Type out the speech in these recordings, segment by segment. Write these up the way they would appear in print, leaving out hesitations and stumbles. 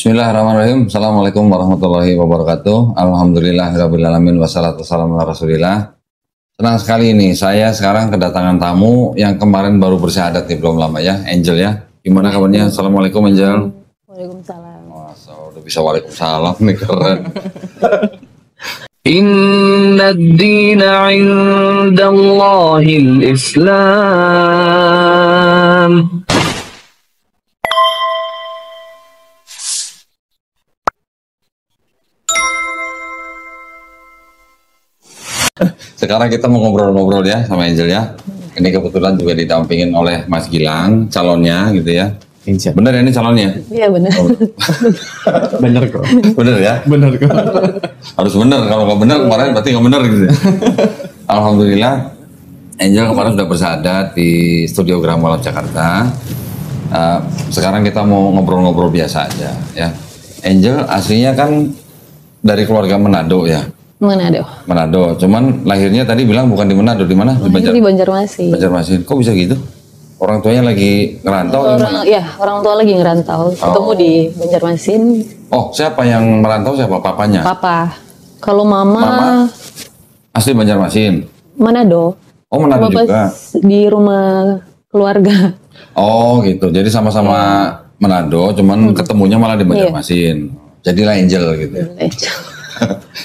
Bismillahirrahmanirrahim. Assalamualaikum warahmatullahi wabarakatuh. Alhamdulillahirrabbilalamin. Wassalatu wassalamu ala rasulillah. Senang sekali ini, saya sekarang kedatangan tamu yang kemarin baru bersyahadat nih, belum lama ya, Angel ya. Gimana kabarnya? Assalamualaikum Angel. Waalaikumsalam. Masa udah bisa waalaikumsalam nih, keren. Inna ad-dina 'indallahil Islam. Sekarang kita mau ngobrol-ngobrol ya sama Angel ya. Ini kebetulan juga didampingin oleh Mas Gilang, calonnya gitu ya. Insya. Bener ya ini calonnya? Iya benar. Oh, Bener kok. bener ya? Bener kok. Harus bener, kalau nggak bener kemarin berarti nggak bener gitu ya. Alhamdulillah, Angel kemarin sudah bersahadat di Studio Graham Walam Jakarta. Sekarang kita mau ngobrol-ngobrol biasa aja ya. Angel aslinya kan dari keluarga Manado ya. Manado. Manado, cuman lahirnya tadi bilang bukan di Manado, di mana? Lahir di Banjarmasin. Banjarmasin. Kok bisa gitu? Orang tuanya lagi ngerantau? Orang tua lagi ngerantau. Ketemu di Banjarmasin. Oh, siapa yang merantau? Siapa? Papanya? Papa. Kalau mama Asli Banjarmasin. Manado. Oh, Manado Papa juga. di rumah keluarga. Oh, gitu. Jadi sama-sama Manado, cuman ketemunya malah di Banjarmasin. Jadilah Angel gitu.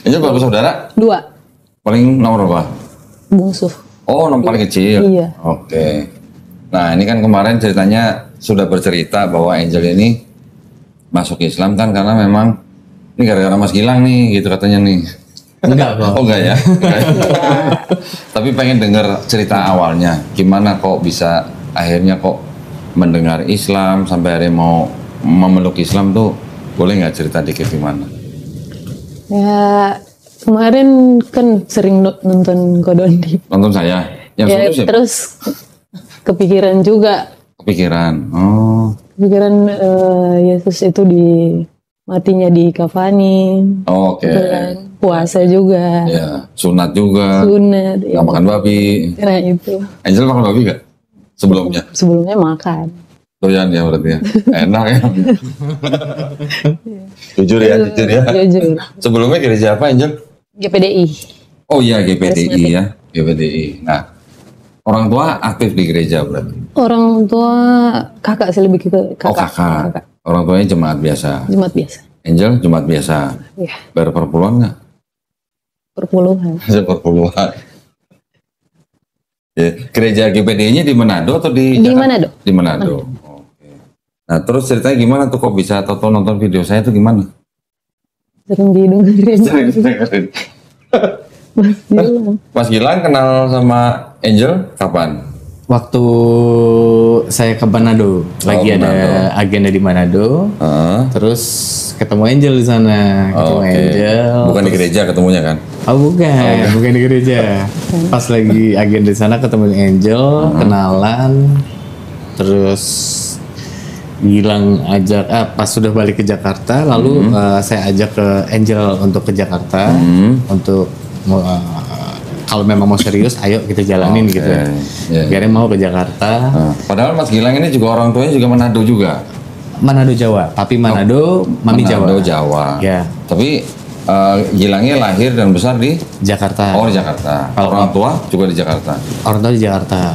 Angel berapa saudara? 2. Paling nomor berapa? Bungsu. Oh, nomor paling kecil. Iya. Oke. Nah, ini kan kemarin ceritanya sudah bercerita bahwa Angel ini masuk Islam kan karena memang ini gara-gara Mas Gilang nih, gitu katanya nih. Enggak kok. Oh enggak ya? Tapi pengen dengar cerita awalnya. Gimana kok bisa akhirnya kok mendengar Islam sampai akhirnya mau memeluk Islam tuh, boleh nggak cerita dikit gimana? Ya kemarin kan sering nonton Kodondi. Nonton saya? Yang Ya, suruh siapa? terus kepikiran juga. Kepikiran? Oh. Kepikiran Yesus itu matinya di kafani. Oke. Gitu kan. Puasa juga. Ya, sunat juga. Sunat. Nggak makan babi. Nah itu. Angel makan babi nggak? Sebelumnya? Sebelumnya makan. Doyan ya berarti ya? Enak ya? Jujur ya, jujur ya. Jujur. Sebelumnya gereja apa Angel? GPDI. Oh iya GPDI ya, GPDI. Nah, orang tua aktif di gereja berarti? Orang tua kakak sih, lebih ke kakak. Oh kakak. Orang tuanya jemaat biasa? Jemaat biasa. Angel jemaat biasa? Iya. Bayar perpuluhan nggak? Perpuluhan. Perpuluhan. Ya, gereja GPDI-nya di Manado atau di Di Jakarta? Manado. Di Manado. Oke. Nah terus ceritanya gimana tuh kok bisa atau nonton video saya tuh gimana? Sering didengerin. Sering. Mas Gilang kenal sama Angel kapan? Waktu saya ke Manado, lagi ada Manado. agenda di Manado, terus ketemu Angel di sana, ketemu Oke. Angel. Bukan di gereja ketemunya kan? Oh bukan di gereja. Pas lagi agenda di sana ketemu Angel, kenalan, terus Gilang ajak, pas sudah balik ke Jakarta, lalu saya ajak ke Angel untuk ke Jakarta, untuk kalau memang mau serius, ayo kita jalanin gitu. Yeah. Akhirnya mau ke Jakarta. Padahal Mas Gilang ini juga orang tuanya juga Manado juga. Manado Jawa, papi Manado, mami Jawa. Manado Jawa. Ya. Tapi Gilangnya lahir dan besar di Jakarta. Oh di Jakarta. Orang tua juga di Jakarta. Orang tua di Jakarta.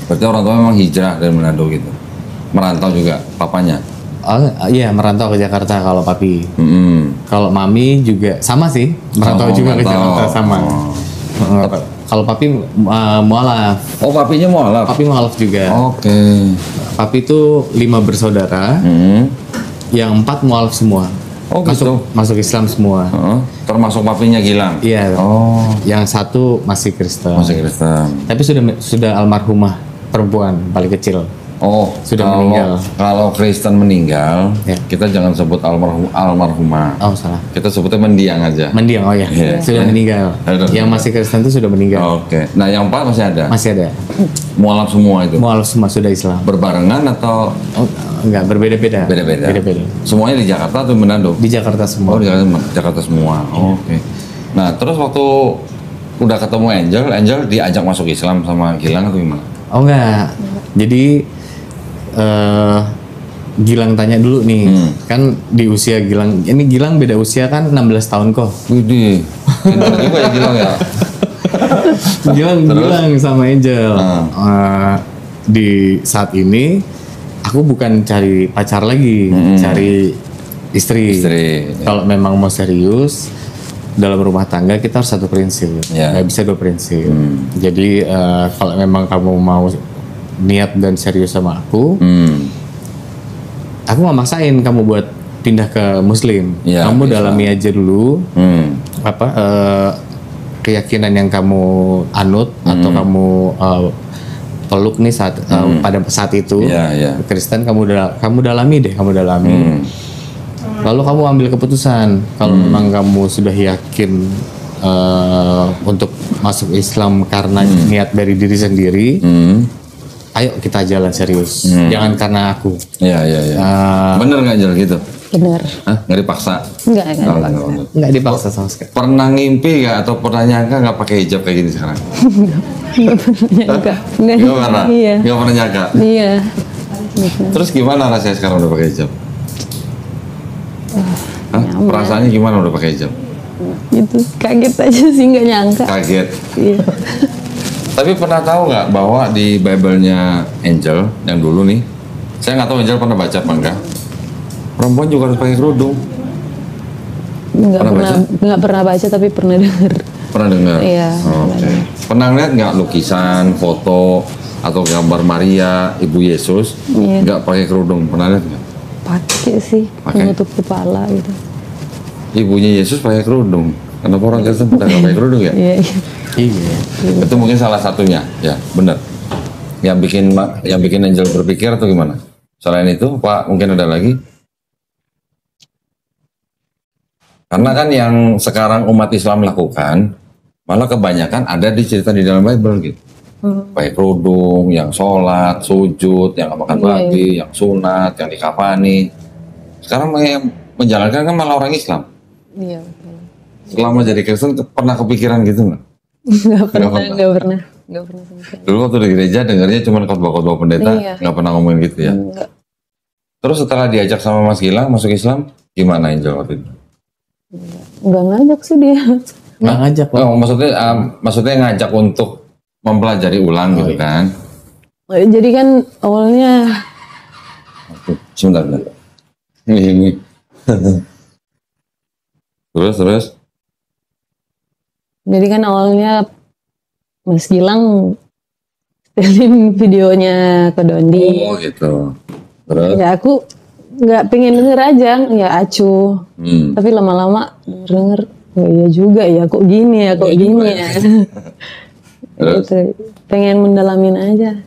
Berarti orang tua memang hijrah dari Manado gitu. Merantau juga papanya. Oh iya, merantau ke Jakarta kalau papi. Kalau mami juga sama sih, merantau juga ke Jakarta sama. Kalau papi mualaf. Oh papinya mualaf. Papi mualaf juga. Oke. Papi itu 5 bersaudara, yang 4 mualaf semua. Oh gitu. Masuk Islam semua. Termasuk papinya Gilang. Iya. Oh. Yang satu masih Kristen. Masih Kristen. Tapi sudah almarhumah perempuan paling kecil. Oh, Sudah meninggal. Kalau Kristen meninggal, Ya. kita jangan sebut almarhumah. Oh salah. Kita sebutnya mendiang aja. Mendiang, oh ya, Iya. sudah meninggal. Sudah Yang meninggal. masih Kristen itu sudah meninggal. Oke. Nah, yang 4 masih ada. Masih ada. Mualaf semua itu. Mualaf semua sudah Islam. Berbarengan atau Oh, enggak, berbeda-beda. beda-beda? Beda-beda. Semuanya di Jakarta atau di Manado? Di Jakarta Oh, semua. di Jakarta semua. Oh, Oke. Nah, terus waktu udah ketemu Angel diajak masuk Islam sama Gilang atau gimana? Oh enggak. Jadi Gilang tanya dulu nih, kan di usia Gilang, ini Gilang beda usia kan 16 tahun kok. Widih, pintar juga ya Gilang ya. Gilang sama Angel. Di saat ini aku bukan cari pacar lagi, cari istri. Kalau memang mau serius dalam rumah tangga kita harus satu prinsip, nggak bisa dua prinsip. Jadi kalau memang kamu mau niat dan serius sama aku nggak maksain kamu buat pindah ke Muslim. Kamu dalami aja dulu keyakinan yang kamu anut atau kamu peluk nih pada saat itu. Kristen kamu dalami. Lalu kamu ambil keputusan kalau memang kamu sudah yakin untuk masuk Islam karena niat dari diri sendiri. Ayo kita jalan serius, jangan karena aku. Bener nggak Angel gitu? Bener. Nggak dipaksa? Enggak dipaksa sama sekali. Pernah ngimpi nggak atau pernah nyangka nggak pakai hijab kayak gini sekarang? Enggak pernah. Iya. Nggak pernah nyangka. Iya. Terus gimana rasanya sekarang udah pakai hijab? Perasaannya gimana udah pakai hijab? Gitu, kaget aja sih, nggak nyangka. Kaget. Iya. Tapi pernah tahu nggak bahwa di Bible-nya Angel yang dulu nih, saya nggak tahu Angel pernah baca apa enggak, perempuan juga harus pakai kerudung. Nggak pernah baca tapi pernah dengar. Pernah dengar? Iya. Pernah lihat nggak lukisan, foto atau gambar Maria, Ibu Yesus nggak pakai kerudung? Pernah lihat nggak? Pakai sih, menutup kepala gitu. Ibunya Yesus pakai kerudung. Kenapa orang Kristen pada nggak pakai kerudung ya? Iya. Itu mungkin salah satunya, ya benar. Yang bikin Angel berpikir atau gimana? Selain itu, Pak, mungkin ada lagi? Karena kan yang sekarang umat Islam lakukan, malah kebanyakan ada di cerita di dalam Bible gitu. Pakai kerudung, yang sholat, sujud, yang makan babi, yang sunat, yang dikafani. Sekarang yang menjalankan kan malah orang Islam. Iya. Selama jadi Kristen pernah kepikiran gitu nggak? Nggak pernah sama sekali. Dulu waktu di gereja dengarnya cuma khotbah-khotbah pendeta, nggak pernah ngomongin gitu ya. Enggak. Terus setelah diajak sama Mas Gilang masuk Islam, gimana Angel waktu itu? Nggak ngajak sih dia. Nggak ngajak. Oh, maksudnya ngajak untuk mempelajari ulang gitu kan? Jadi kan awalnya. Sebentar. Ini. Terus. Jadi kan awalnya Mas Gilang setelin videonya ke Dondi. Oh gitu. Terus? Ya aku nggak pengen denger aja, ya acuh. Tapi lama-lama denger, oh iya juga ya, kok gini ya. Terus? Gitu. Pengen mendalamin aja.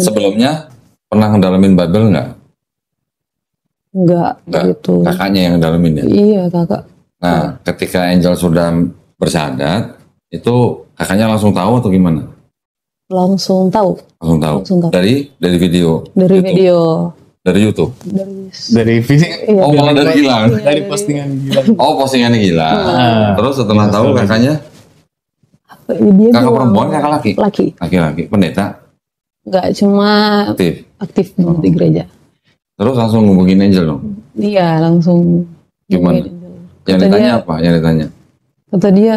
Sebelumnya pernah ngedalamin Bible nggak? Enggak gitu. Kakaknya yang ngedalamin ya? Iya, kakak. Nah, ketika Angel sudah bersyahadat, itu kakaknya langsung tahu atau gimana? Langsung tahu. Langsung tahu. Dari video. Dari YouTube. video. Dari YouTube. Dari video. Iya. Oh, malah dari Gilang. Dari postingan Gilang. Oh, postingannya Gilang. Terus setelah tahu kakaknya? Dia Kakak perempuan, kakak laki? Laki-laki. Pendeta? Enggak, cuma aktif di gereja. Terus langsung ngubungin Angel dong? Iya, langsung. Gimana? Yang ditanya apa? Yang ditanya? Kata dia,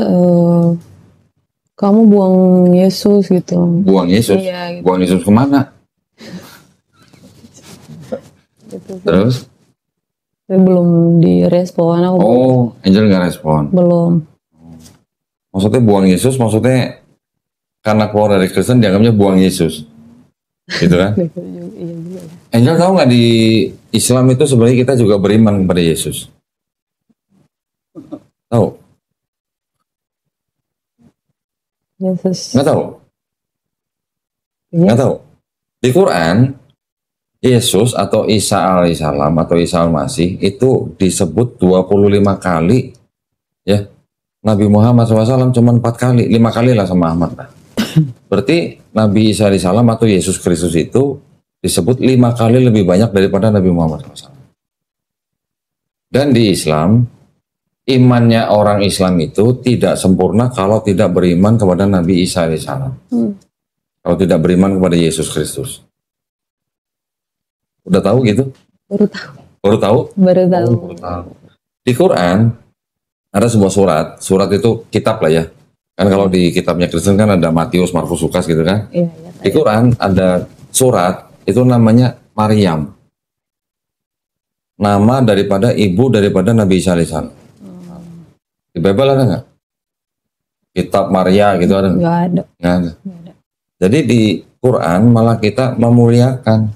kamu buang Yesus gitu. Buang Yesus? Iya, gitu. Buang Yesus kemana? Gitu. Terus? Tapi belum direspon. Oh, Angel nggak respon? Belum. Maksudnya buang Yesus, maksudnya karena keluar dari Kristen dianggapnya buang Yesus. Gitu kan? Iya juga. Angel tahu nggak di Islam itu sebenarnya kita juga beriman kepada Yesus? Tahu? Yesus. Nggak tahu? Iya. Nggak tahu? Di Quran, Yesus atau Isa alaihissalam atau Isa al-Masih itu disebut 25 kali. Ya, Nabi Muhammad SAW cuma 4 kali, 5 kali lah sama Ahmad lah. Berarti Nabi Isa alaihissalam atau Yesus Kristus itu disebut 5 kali lebih banyak daripada Nabi Muhammad SAW. Dan di Islam, imannya orang Islam itu tidak sempurna kalau tidak beriman kepada Nabi Isa alaihissalam. Kalau tidak beriman kepada Yesus Kristus. Udah tahu gitu? Baru tahu. Baru tahu? Baru tahu. Baru tahu. Di Quran ada sebuah surat. Surat itu kitab lah ya. Kan kalau di kitabnya Kristen kan ada Matius, Markus, Lukas gitu kan. Iya, iya. Di Quran ada surat itu namanya Maryam. Nama daripada ibu daripada Nabi Isa alaihissalam. Di Bible ada nggak? Kitab Maria gitu ada nggak? Nggak ada. Nggak ada. Nggak ada. Jadi di Quran malah kita memuliakan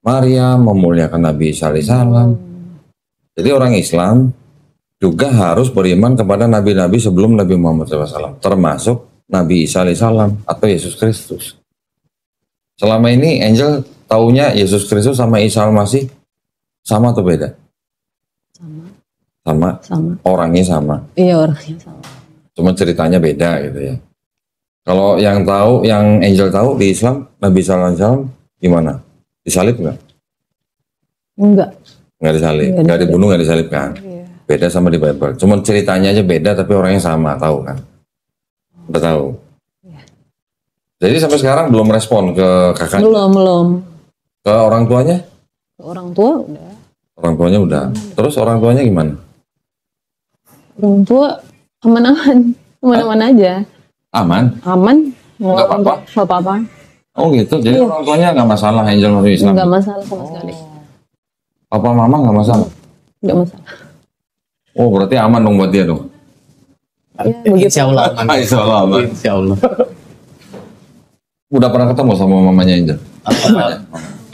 Maria, memuliakan Nabi Isa alaihissalam. Jadi orang Islam juga harus beriman kepada nabi-nabi sebelum Nabi Muhammad SAW, termasuk Nabi Isa alaihissalam atau Yesus Kristus. Selama ini Angel taunya Yesus Kristus sama Isa al-Masih sama atau beda? Sama. Orangnya sama. Iya, orangnya sama. Cuma ceritanya beda gitu ya. Kalau yang tahu, yang Angel tahu di Islam, Nabi Isa alaihissalam gimana? Disalib nggak? Enggak. Nggak disalib, nggak dibunuh, nggak disalib kan? Iya. Beda sama di Bible. Cuma ceritanya aja beda, tapi orangnya sama, tahu kan? Udah tahu. Iya. Jadi sampai sekarang belum respon ke kakaknya? Belum. Ke orang tuanya? Ke orang tua udah. Orang tuanya udah. Terus orang tuanya gimana? Orang tua aman-aman aja. Aman? Aman. Nggak apa-apa? Nggak apa-apa. Oh gitu. Jadi orang tuanya nggak masalah Angel masuk Islam? Nggak masalah sama sekali. Papa mama nggak masalah? Nggak masalah. Oh berarti aman dong buat dia dong? Ya, begitu. Insya Allah aman. Insya Allah aman. Insya Allah. Udah pernah ketemu sama mamanya Angel?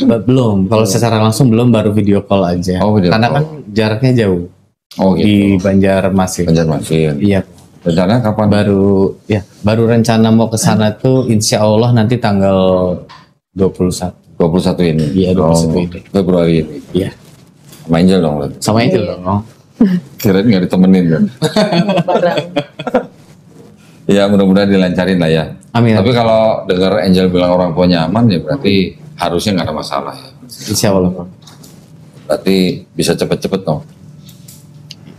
Belum. Kalau secara langsung belum, baru video call aja. Oh, video Karena call. kan jaraknya jauh. Oh gitu. Di Banjarmasin. Banjarmasin. Iya. Rencana kapan? Baru rencana mau ke sana tuh insya Allah nanti tanggal 21. 21 ini? Iya, 21 ini. Februari ini? Iya. Sama Angel dong? Len? Sama itu dong. Kirain nggak ditemenin kan? Ya mudah-mudahan dilancarin lah ya. Amin. Tapi kalau dengar Angel bilang orang tuanya aman ya berarti harusnya nggak ada masalah ya. Insya Allah. Berarti bisa cepet-cepet dong.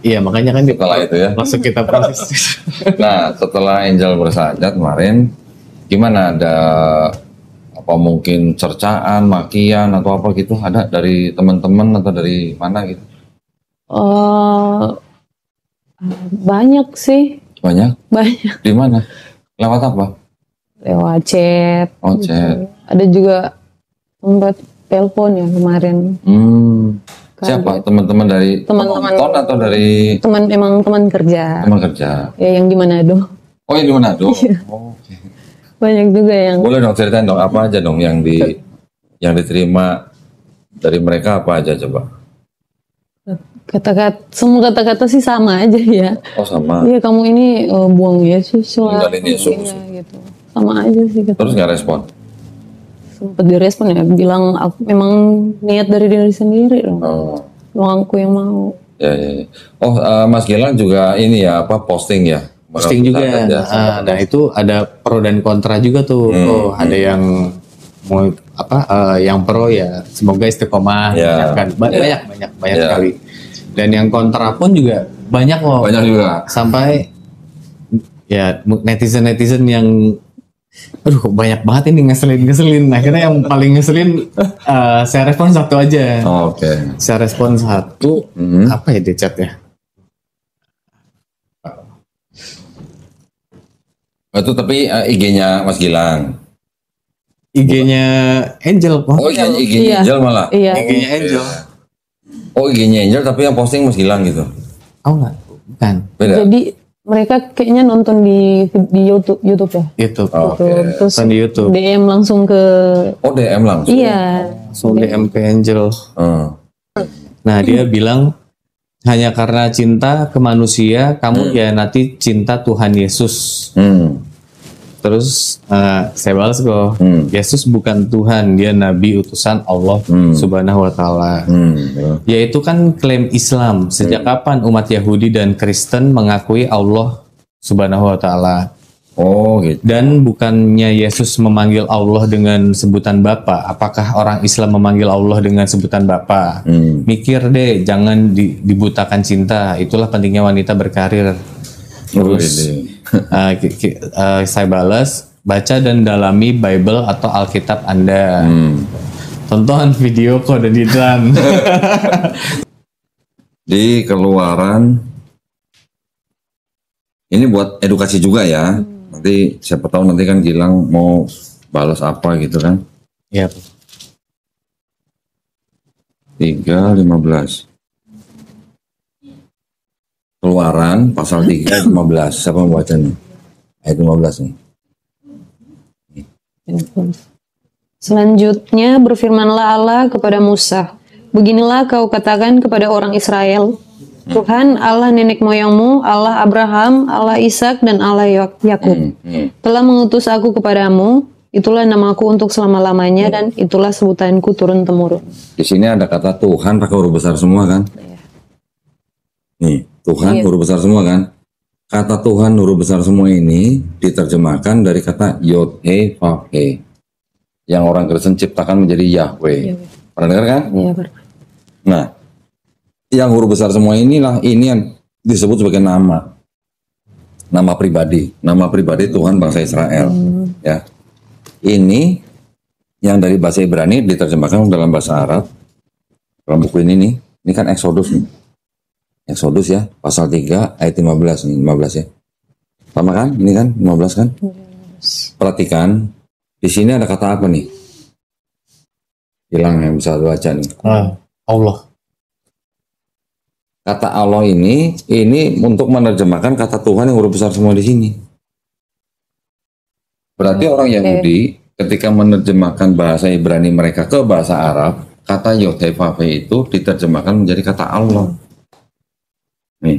Iya, makanya kan Setelah itu ya. langsung kita proses. Nah setelah Angel bersyahadat kemarin gimana, ada apa mungkin cercaan, makian atau apa gitu ada dari teman-teman atau dari mana gitu? Banyak sih. Banyak? Di mana? Lewat apa? Lewat chat. Oh gitu. chat. Ada juga tempat telepon ya kemarin. Siapa? Teman-teman dari Teman-teman. penonton atau dari Emang teman kerja. teman kerja? Ya yang di Manado. Oh yang di Manado? Oh, oke. Banyak juga yang. Boleh dong ceritain dong apa aja dong yang diterima dari mereka apa aja coba? Semua kata-kata sih sama aja ya. Oh sama. Iya kamu ini buang Yesus lah. Ninggalin Yesus. Iya, gitu. Sama aja sih. Gitu. Terus nggak respon? Sempet direspon ya, bilang aku memang niat dari diri sendiri dong. Oh. Doang aku yang mau. Ya. Oh Mas Gilang juga ini ya apa posting ya? Posting juga. Nah itu ada pro dan kontra juga tuh. Ada yang mau yang pro ya semoga istiqomah. Ya. Banyak Ya. sekali. Dan yang kontra pun juga banyak loh. Banyak juga. Sampai ya netizen yang aduh kok banyak banget ini ngeselin. Akhirnya yang paling ngeselin saya respon satu aja. Oh, oke. Saya respon satu. Apa ya di chat ya? Itu tapi IG-nya Mas Gilang. IG-nya Angel. Oh iya, IG-nya Iya. Angel malah. Iya. IG-nya Angel. Oh IG-nya Angel tapi yang posting Mas Gilang gitu. Oh enggak, bukan. Beda. Jadi mereka kayaknya nonton di YouTube ya. YouTube. Oh, oke. Terus Nonton di YouTube. DM langsung ke. Oh DM langsung. Iya. Langsung DM ke Angel. Nah dia bilang hanya karena cinta ke manusia kamu ya nanti cinta Tuhan Yesus. Terus saya balas kok, Yesus bukan Tuhan, dia Nabi utusan Allah Subhanahu Wa Taala. Yaitu kan klaim Islam. Sejak kapan umat Yahudi dan Kristen mengakui Allah Subhanahu Wa Taala? Oh gitu. Dan bukannya Yesus memanggil Allah dengan sebutan Bapa? Apakah orang Islam memanggil Allah dengan sebutan Bapa? Mikir deh, jangan dibutakan cinta. Itulah pentingnya wanita berkarir. Terus saya balas, Baca dan dalami Bible atau Alkitab Anda. Tonton video kode Didran. Di Keluaran, ini buat edukasi juga ya. Nanti siapa tahu nanti kan Gilang mau balas apa gitu kan. Iya. 3:15. Keluaran pasal 3:15. Siapa yang baca nih? Ayat 15 nih. Selanjutnya berfirmanlah Allah kepada Musa, beginilah kau katakan kepada orang Israel, Tuhan Allah nenek moyangmu, Allah Abraham, Allah Ishak dan Allah Yakub telah mengutus aku kepadamu. Itulah namaku untuk selama-lamanya dan itulah sebutanku turun-temurun. Di sini ada kata Tuhan pakai huruf besar semua kan? Nih, Tuhan huruf besar semua kan? Kata Tuhan huruf besar semua ini diterjemahkan dari kata Yod He Vav He, yang orang Kristen ciptakan menjadi Yahweh. Pernah dengar kan? Iya, pernah. Nah, yang huruf besar semua inilah ini yang disebut sebagai nama pribadi Tuhan bangsa Israel. Ya, ini yang dari bahasa Ibrani diterjemahkan dalam bahasa Arab. Dalam buku ini nih, ini kan Exodus nih. Exodus ya, pasal 3 ayat 15 nih, 15 ya. Sama kan? Ini kan 15 kan? Perhatikan, di sini ada kata apa nih? Hilang yang bisa baca nih. Allah. Kata Allah ini untuk menerjemahkan kata Tuhan yang huruf besar semua di sini. Berarti orang Yahudi ketika menerjemahkan bahasa Ibrani mereka ke bahasa Arab, kata Yod He Vav He itu diterjemahkan menjadi kata Allah. Nih.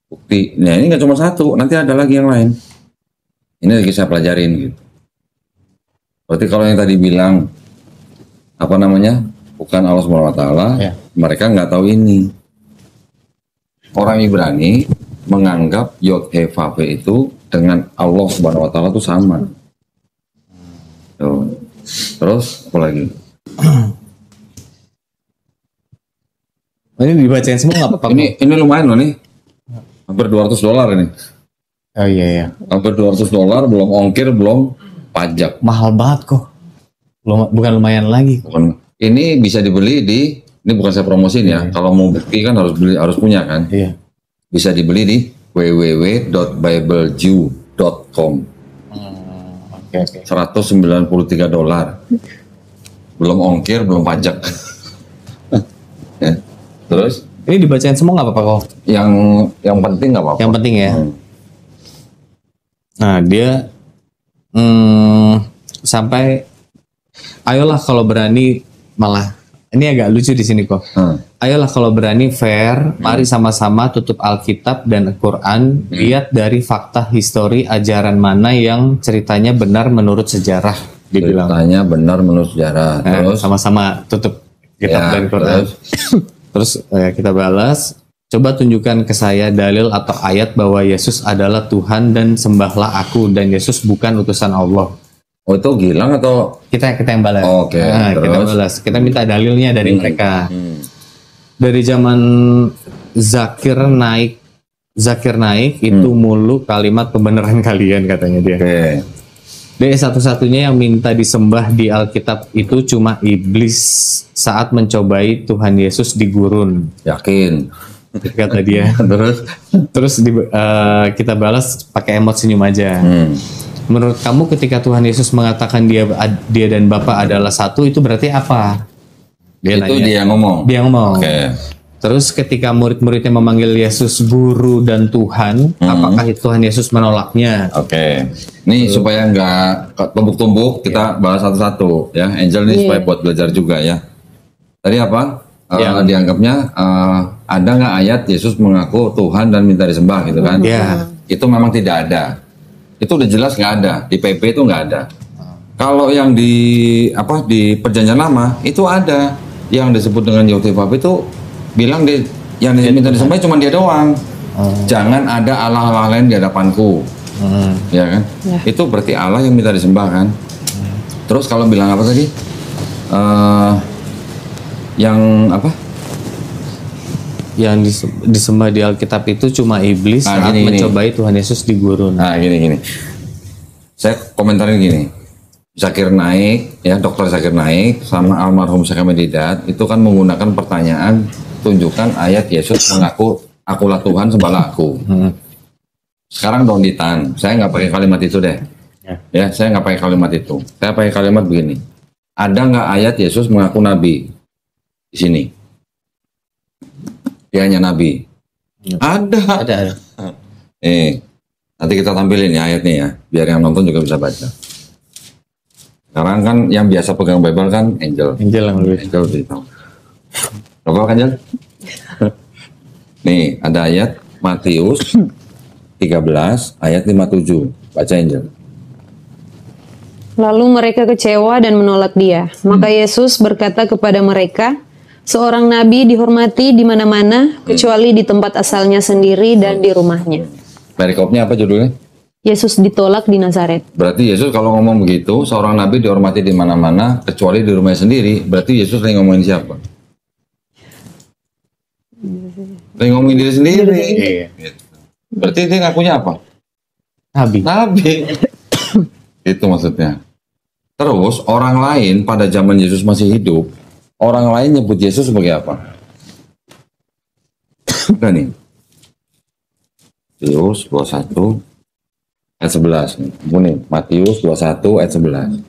Bukti. Nah, ini nggak cuma satu, nanti ada lagi yang lain. Ini lagi saya pelajarin gitu. Berarti kalau yang tadi bilang apa namanya? Bukan Allah SWT, mereka nggak tahu ini. Orang Ibrani menganggap Yod He Vav He itu dengan Allah SWT itu sama. Tuh. Terus apa lagi? Ini dibacain semua nggak apa-apa? Ini lumayan loh nih. Hampir $200 ini. Oh iya. Hampir $200, belum ongkir, belum pajak. Mahal banget kok. Bukan lumayan lagi. Bukan. Ini bisa dibeli ini bukan saya promosiin ya. Kalau mau bukti kan harus punya kan. Iya. Bisa dibeli di www.biblejew.com. Oke. $193. Belum ongkir, belum pajak. Ya. Terus? Ini dibacain semua nggak apa-apa kok? Yang penting nggak apa-apa. Yang penting ya. Nah dia sampai ayolah kalau berani, malah ini agak lucu di sini kok. Ayolah kalau berani fair, mari sama-sama tutup Alkitab dan Al-Quran, lihat dari fakta histori ajaran mana yang ceritanya benar menurut sejarah. Dibilang. Ceritanya benar menurut sejarah. Terus sama-sama tutup kitab dan Quran. Terus kita balas, coba tunjukkan ke saya dalil atau ayat bahwa Yesus adalah Tuhan dan sembahlah aku dan Yesus bukan utusan Allah. Oh itu Gilang atau kita yang balas? Oke. Kita balas. Kita minta dalilnya dari mereka. Dari zaman Zakir naik itu mulu kalimat pembenaran kalian katanya dia. Dia satu-satunya yang minta disembah di Alkitab itu cuma iblis saat mencobai Tuhan Yesus di gurun. Yakin? Kata dia. Terus kita balas pakai emot senyum aja. Menurut kamu ketika Tuhan Yesus mengatakan dia dan Bapa adalah satu, itu berarti apa? Dia itu nanya. Dia ngomong. Okay. Terus ketika murid-muridnya memanggil Yesus guru dan Tuhan, apakah Tuhan Yesus menolaknya? Oke. Ini supaya nggak tumpuk-tumpuk, kita bahas satu-satu ya. Angel ini supaya buat belajar juga ya. Tadi apa? Dianggapnya ada nggak ayat Yesus mengaku Tuhan dan minta disembah gitu kan? Itu memang tidak ada. Itu udah jelas nggak ada. Di PP itu nggak ada. Kalau yang di Perjanjian Lama itu ada. Yang disebut dengan Yod He Vav He itu bilang yang minta disembah cuma dia doang. Jangan ada Allah lain di hadapanku. Ya kan? Itu berarti Allah yang minta disembah kan? Terus kalau bilang apa tadi? Yang apa? Yang disembah di Alkitab itu cuma iblis saat mencobai Tuhan Yesus di gurun. Nah gini. Saya komentarin gini. Zakir Naik, ya Dr. Zakir Naik sama almarhum Syekh Ahmad Didat itu kan menggunakan pertanyaan tunjukkan ayat Yesus mengaku akulah Tuhan sembahlah aku. Sekarang Don Ditan, saya nggak pakai kalimat itu deh. Ya, saya nggak pakai kalimat itu. Saya pakai kalimat begini. Ada nggak ayat Yesus mengaku nabi di sini? Dia hanya nabi. Ada. Nanti kita tampilin ya ayatnya ya, biar yang nonton juga bisa baca. Sekarang kan yang biasa pegang Bible kan Angel yang lebih tahu. Coba kan Angel? Nih ada ayat Matius 13 ayat 57. Baca Angel. Lalu mereka kecewa dan menolak dia. Maka Yesus berkata kepada mereka, seorang nabi dihormati di mana-mana kecuali di tempat asalnya sendiri dan di rumahnya. Perikopnya apa judulnya? Yesus ditolak di Nazaret. Berarti Yesus kalau ngomong begitu, seorang nabi dihormati di mana-mana kecuali di rumahnya sendiri. Berarti Yesus lagi ngomongin siapa? Lagi ngomongin diri sendiri. Gitu. Berarti dia ngakunya apa? Nabi. Itu maksudnya. Terus orang lain pada zaman Yesus masih hidup, orang lain nyebut Yesus sebagai apa? Udah nih. Matius 21 ayat 11 nih. Matius 21 ayat 11.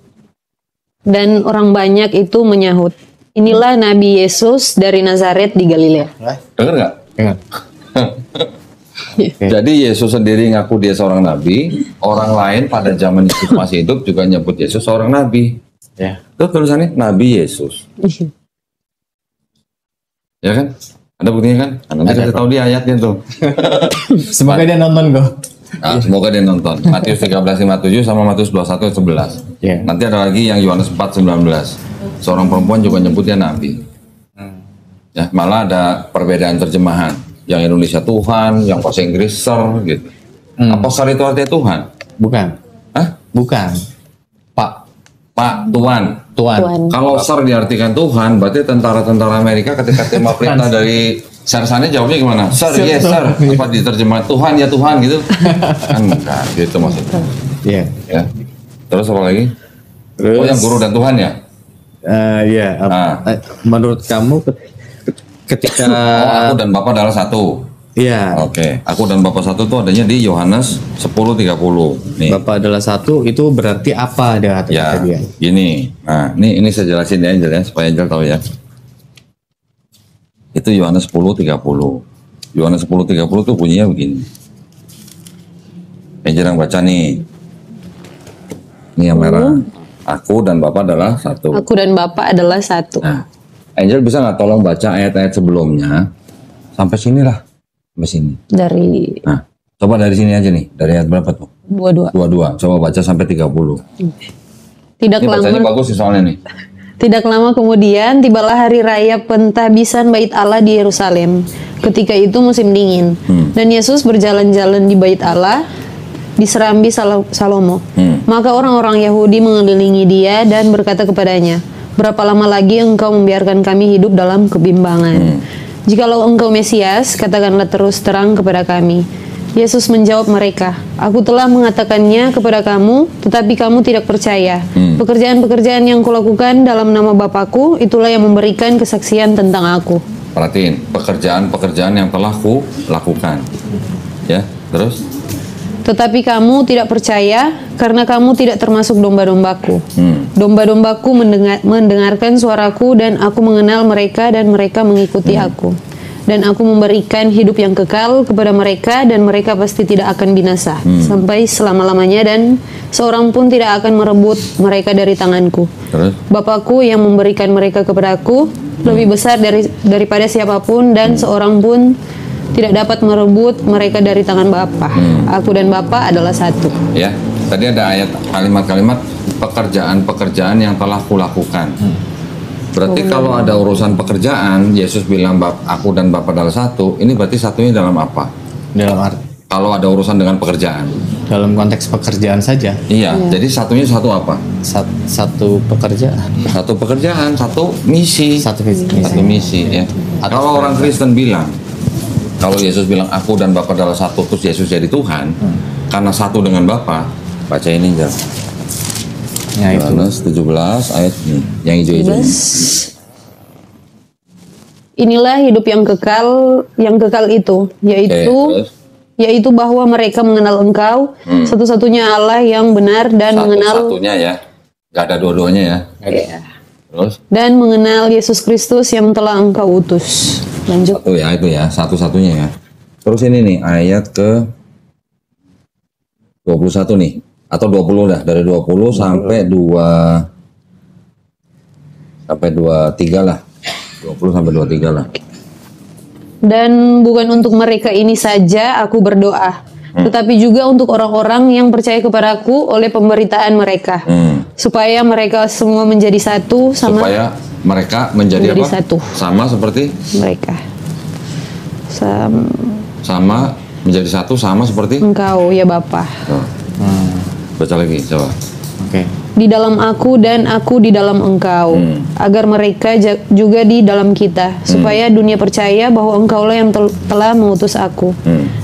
Dan orang banyak itu menyahut, inilah Nabi Yesus dari Nazaret di Galilea. Dengar nggak? Dengar. Jadi Yesus sendiri ngaku dia seorang nabi, orang lain pada zaman Yesus masih hidup juga nyebut Yesus seorang nabi. Ya. Itu tulisannya Nabi Yesus. Ya kan? Ada buktinya kan? Nanti kita tahu di ayatnya tuh. Semoga dia nonton kok. Nah, semoga dia nonton. Matius 13:57 sama Matius 21 ayat 11. Yeah. Nanti ada lagi yang Yohanes 4:19. Seorang perempuan juga nyebut dia nabi. Ya, malah ada perbedaan terjemahan. Yang Indonesia Tuhan, yang bahasa Inggris Sir gitu. Apa Sir itu artinya Tuhan? Bukan. Hah? Bukan. Pak, Tuan. Kalau Sir diartikan Tuhan, berarti tentara-tentara Amerika ketika terima perintah dari sersannya jawabnya gimana? Sir, yes sir. Apa diterjemah Tuhan ya Tuhan gitu? Kan enggak, gitu maksudnya. Iya. Ya. Terus apa lagi? Terus, Oh yang guru dan Tuhan ya? Iya. Menurut kamu ketika aku dan Bapak adalah satu. Iya. Oke. Aku dan Bapak satu itu adanya di Yohanes 10:30. Nih. Bapak adalah satu itu berarti apa ada kata Ya, dia? gini. Nah, ini saya jelasin ya Angel ya, supaya Angel tahu ya. Itu Yohanes 10:30. Yohanes 10:30 tuh bunyinya begini. Angel yang baca nih. Ini yang merah. Aku dan Bapak adalah satu. Aku dan Bapa adalah satu. Nah, Angel bisa nggak tolong baca ayat-ayat sebelumnya sampai sini lah, sampai sini. Dari Nah, coba dari sini aja nih, dari ayat berapa tuh? 22. 22. Coba baca sampai 30. Tidak Ini bacanya lama, bagus sih soalnya nih. tidak lama kemudian tibalah hari raya pentahbisan Bait Allah di Yerusalem. Ketika itu musim dingin. Dan Yesus berjalan-jalan di Bait Allah di Serambi Salomo. Maka orang-orang Yahudi mengelilingi dia dan berkata kepadanya, berapa lama lagi engkau membiarkan kami hidup dalam kebimbangan? Jikalau engkau Mesias, katakanlah terus terang kepada kami. Yesus menjawab mereka, aku telah mengatakannya kepada kamu, tetapi kamu tidak percaya. Pekerjaan-pekerjaan yang kulakukan dalam nama Bapakku, itulah yang memberikan kesaksian tentang aku. Perhatiin, pekerjaan-pekerjaan yang telah ku lakukan. Ya, terus? Tetapi kamu tidak percaya, karena kamu tidak termasuk domba-dombaku. Domba-dombaku mendengarkan suaraku, dan aku mengenal mereka, dan mereka mengikuti aku. Dan aku memberikan hidup yang kekal kepada mereka, dan mereka pasti tidak akan binasa sampai selama-lamanya, dan seorang pun tidak akan merebut mereka dari tanganku. Terus? Bapakku yang memberikan mereka kepadaku lebih besar daripada siapapun, dan seorang pun tidak dapat merebut mereka dari tangan Bapa. Aku dan Bapa adalah satu. Ya, tadi ada ayat kalimat-kalimat pekerjaan-pekerjaan yang telah kulakukan. Berarti kalau ada urusan pekerjaan, Yesus bilang aku dan Bapa adalah satu, ini berarti satunya dalam apa? Dalam arti Kalau ada urusan dengan pekerjaan. dalam konteks pekerjaan saja. Iya, jadi satunya satu apa? Satu pekerjaan. Satu pekerjaan, satu misi. Satu visi. Satu misi ya. Kalau orang Kristen bilang, kalau Yesus bilang aku dan Bapa adalah satu, terus Yesus jadi Tuhan, karena satu dengan Bapa, Baca ini aja. Ya itu. Yohanes 17 ayat ini, yang hijau-hijau ini. Inilah hidup yang kekal itu, Terus? yaitu bahwa mereka mengenal Engkau, satu-satunya Allah yang benar dan mengenal Satu-satunya ya, nggak ada dua-duanya ya. Terus? dan mengenal Yesus Kristus yang telah Engkau utus. Lanjut. Satu ya, itu ya, satu-satunya ya. Terus ini nih, ayat ke 21 nih, atau 20 dah, dari 20 sampai 23 lah. 20 sampai 23 lah. Dan bukan untuk mereka ini saja aku berdoa, tetapi juga untuk orang-orang yang percaya kepadaku oleh pemberitaan mereka, supaya mereka semua menjadi satu sama Supaya mereka menjadi menjadi apa? satu. Sama seperti? mereka. Sama, menjadi satu sama seperti? Engkau ya Bapa. Oh. Baca lagi, coba. Oke. Di dalam aku dan aku di dalam Engkau, agar mereka juga di dalam kita, supaya dunia percaya bahwa Engkaulah yang telah mengutus aku,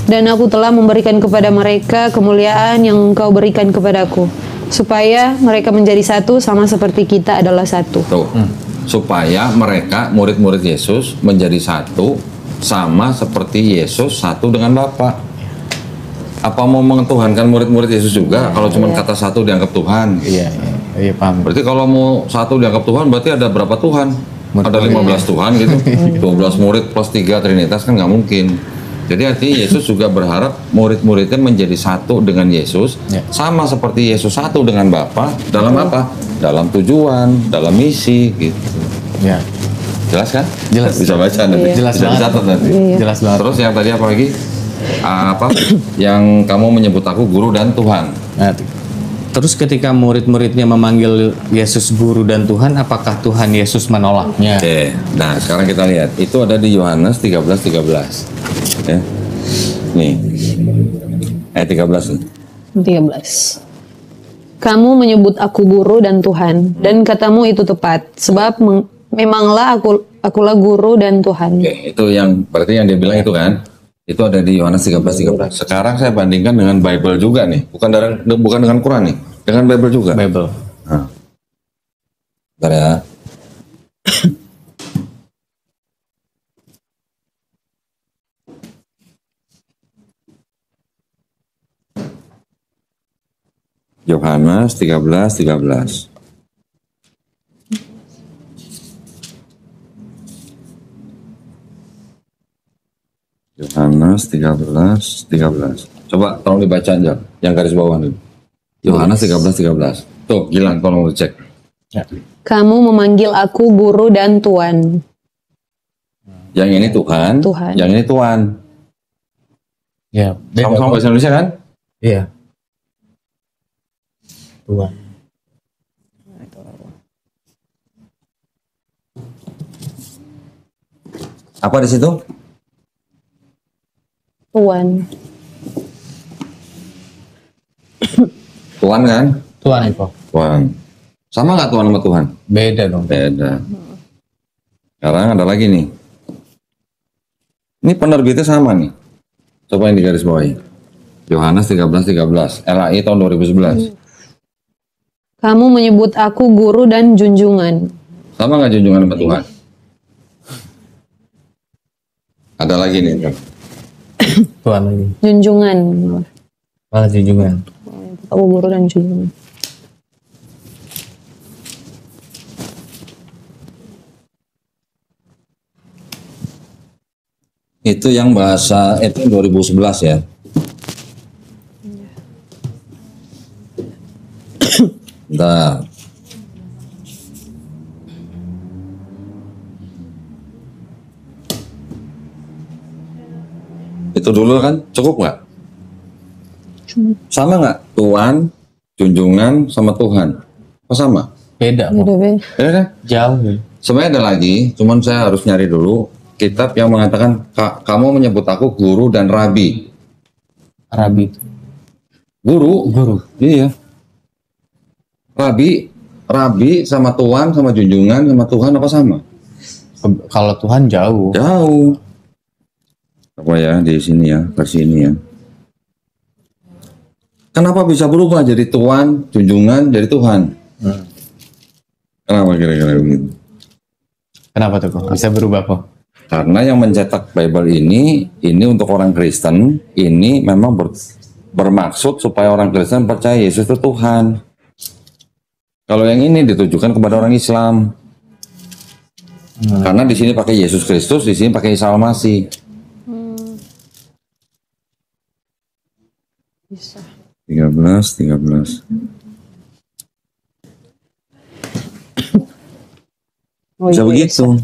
dan aku telah memberikan kepada mereka kemuliaan yang Engkau berikan kepadaku, supaya mereka menjadi satu sama seperti kita adalah satu. Tuh. Supaya mereka murid-murid Yesus menjadi satu sama seperti Yesus satu dengan Bapa. Apa mau mengetuhankan murid-murid Yesus juga kalau cuma kata satu dianggap Tuhan? Iya paham. Berarti kalau mau satu dianggap Tuhan berarti ada berapa Tuhan? Ada 15 Tuhan gitu. 12 murid plus 3 Trinitas kan nggak mungkin. Jadi artinya Yesus juga berharap murid-muridnya menjadi satu dengan Yesus, sama seperti Yesus satu dengan Bapa dalam apa? Dalam tujuan, dalam misi gitu. Ya. Jelas kan? Jelas. Bisa baca nanti. Jelas Bisa banget. dicatat nanti. Jelas banget. Terus yang tadi apa lagi? Apa? Yang kamu menyebut aku guru dan Tuhan. Nah, terus ketika murid-muridnya memanggil Yesus guru dan Tuhan, apakah Tuhan Yesus menolaknya? Oke. Nah, sekarang kita lihat. Itu ada di Yohanes 13:13. Ya. Nih. Ayat 13 nih. 13. Kamu menyebut aku guru dan Tuhan, dan katamu itu tepat, sebab memanglah akulah guru dan Tuhan. Oke, itu yang berarti yang dia bilang itu kan. Itu ada di Yohanes 13:13. Sekarang saya bandingkan dengan Bible juga nih. Bukan dengan Quran nih. Dengan Bible juga. Bible. Nah. Bentar ya. Yohanes 13:13. Yohanes 13:13. Coba tolong dibaca aja yang garis bawah nih. Yohanes 13:13. Tuh, Gilang tolong dicek. Ya. Kamu memanggil aku guru dan Tuhan. Yang ini Tuhan, Tuhan. yang ini Tuhan. Ya. Sama-sama bahasa Indonesia kan? Iya. Tuhan. Apa di situ? Tuhan. Tuhan kan? Tuhan itu. Tuhan. Sama nggak Tuhan sama Tuhan? Beda dong. Beda. Sekarang ada lagi nih. Ini penerbitnya sama nih. Coba yang di garis bawahi. Yohanes 13:13. LAI tahun 2011. Kamu menyebut aku guru dan junjungan. Sama nggak junjungan sama Tuhan? Ada lagi nih. Tuhan lagi. Junjungan. Malah junjungan. Aku guru dan junjungan. Itu yang bahasa itu 2011 ya. Bentar. Itu dulu kan cukup nggak? Sama nggak? Tuhan, junjungan sama Tuhan. Apa sama? Beda. Bro. Beda-beda. Ya kan? Jauh. Ya. Sebenarnya ada lagi, cuman saya harus nyari dulu kitab yang mengatakan kamu menyebut aku guru dan rabi. Rabi. Guru? Guru. Iya. Rabi sama Tuhan sama junjungan sama Tuhan apa sama? Kalau Tuhan jauh. Jauh. Apa ya di sini ya, versi ini ya. Kenapa bisa berubah jadi Tuhan, junjungan, jadi Tuhan? Kenapa kira-kira begitu? Kenapa tuh kok? Bisa berubah kok? Karena yang mencetak Bible ini untuk orang Kristen, ini memang bermaksud supaya orang Kristen percaya Yesus itu Tuhan. Kalau yang ini ditujukan kepada orang Islam. Karena di sini pakai Yesus Kristus, di sini pakai Isa Al-Masih. Bisa. 13. Oh, Bisa iya, begitu.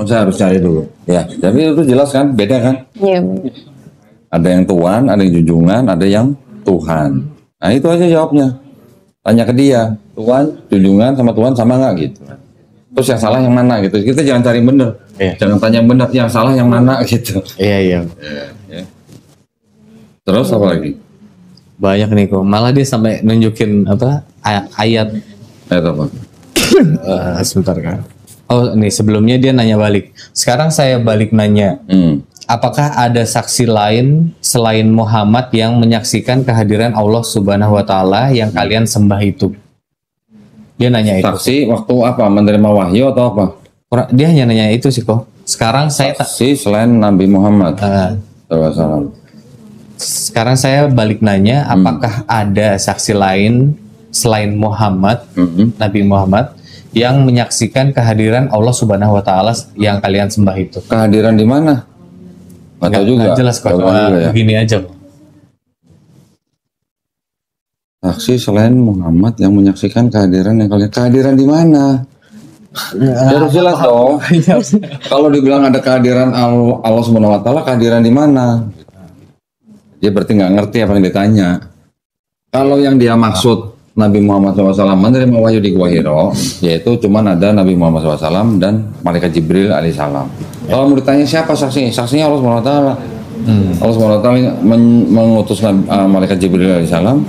Saya harus cari dulu. Ya, tapi itu jelas kan, beda kan? Iya. Ada yang Tuhan, ada yang junjungan, ada yang Tuhan. Nah itu aja jawabnya. Tanya ke dia, Tuhan, junjungan sama Tuhan sama nggak gitu. Terus yang salah yang mana gitu. Kita jangan cari yang benar. Iya. Jangan tanya yang benar, yang salah yang mana gitu. Iya. Ya. Terus apa lagi? Banyak nih kok. Malah dia sampai nunjukin apa ayat. Ayat apa? Sebentar kan. Oh, nih sebelumnya dia nanya balik. Sekarang saya balik nanya. Apakah ada saksi lain selain Muhammad yang menyaksikan kehadiran Allah Subhanahu wa taala yang kalian sembah itu? Dia nanya itu. Saksi waktu apa? Menerima wahyu atau apa? Dia hanya nanya itu sih kok. Sekarang saya Saksi selain Nabi Muhammad. SAW. Sekarang saya balik nanya, apakah ada saksi lain selain Muhammad, Nabi Muhammad, yang menyaksikan kehadiran Allah Subhanahu wa taala yang kalian sembah itu? Kehadiran di mana? Nggak tahu juga. Nggak jelas kok. Ya. Begini aja. Saksi selain Muhammad yang menyaksikan kehadiran yang kalian. Kehadiran di mana? Ya harus jelas dong. Kalau dibilang ada kehadiran Allah Subhanahu wa taala, kehadiran di mana? Dia berarti nggak ngerti apa yang ditanya. Kalau yang dia maksud Nabi Muhammad SAW menerima wahyu di Gua Hiro, yaitu cuman ada Nabi Muhammad SAW dan Malaikat Jibril alaihissalam. Kalau mau ditanya siapa saksinya? Saksinya Allah Subhanahu wa taala. Allah Subhanahu wa taala mengutus Malaikat Jibril alaihissalam.